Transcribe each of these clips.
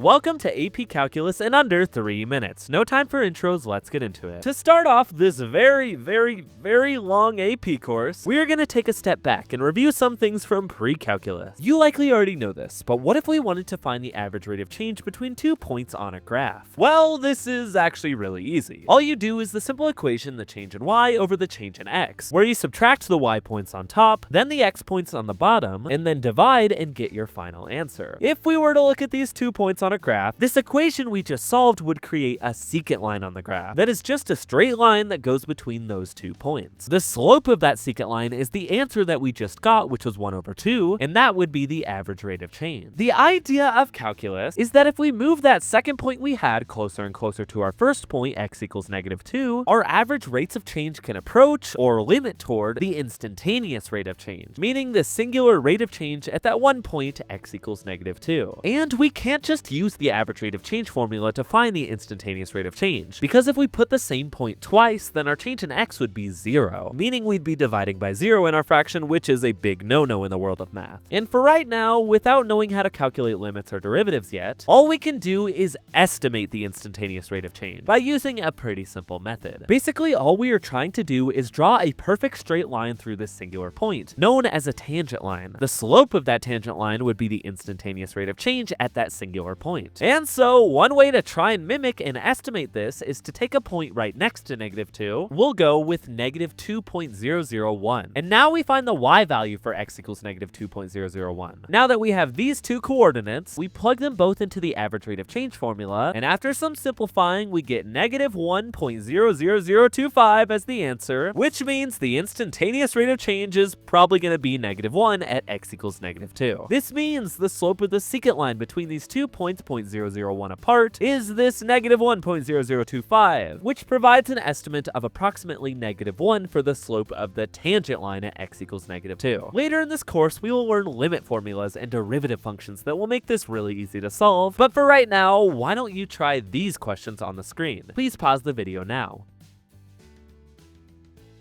Welcome to AP Calculus in under 3 minutes. No time for intros, let's get into it. To start off this very long AP course, we are going to take a step back and review some things from pre-calculus. You likely already know this, but what if we wanted to find the average rate of change between 2 points on a graph? Well, this is actually really easy. All you do is the simple equation the change in y over the change in x, where you subtract the y points on top, then the x points on the bottom, and then divide and get your final answer. If we were to look at these 2 points on a graph, this equation we just solved would create a secant line on the graph. That is just a straight line that goes between those 2 points. The slope of that secant line is the answer that we just got, which was 1 over 2, and that would be the average rate of change. The idea of calculus is that if we move that second point we had closer and closer to our first point, x equals -2, our average rates of change can approach or limit toward the instantaneous rate of change, meaning the singular rate of change at that one point, x equals -2. And we can't just use the average rate of change formula to find the instantaneous rate of change, because if we put the same point twice, then our change in x would be 0, meaning we'd be dividing by 0 in our fraction, which is a big no-no in the world of math. And for right now, without knowing how to calculate limits or derivatives yet, all we can do is estimate the instantaneous rate of change by using a pretty simple method. Basically, all we are trying to do is draw a perfect straight line through this singular point, known as a tangent line. The slope of that tangent line would be the instantaneous rate of change at that singular point. And so, one way to try and mimic and estimate this is to take a point right next to -2. We'll go with -2.001. And now we find the y value for x equals -2.001. Now that we have these two coordinates, we plug them both into the average rate of change formula, and after some simplifying, we get -1.00025 as the answer, which means the instantaneous rate of change is probably going to be -1 at x equals -2. This means the slope of the secant line between these 2 points 0.001 apart is this -1.0025, which provides an estimate of approximately -1 for the slope of the tangent line at x equals -2. Later in this course, we will learn limit formulas and derivative functions that will make this really easy to solve, but for right now, why don't you try these questions on the screen? Please pause the video now.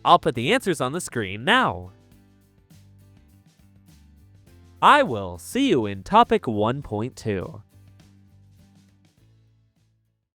I'll put the answers on the screen now. I will see you in topic 1.2.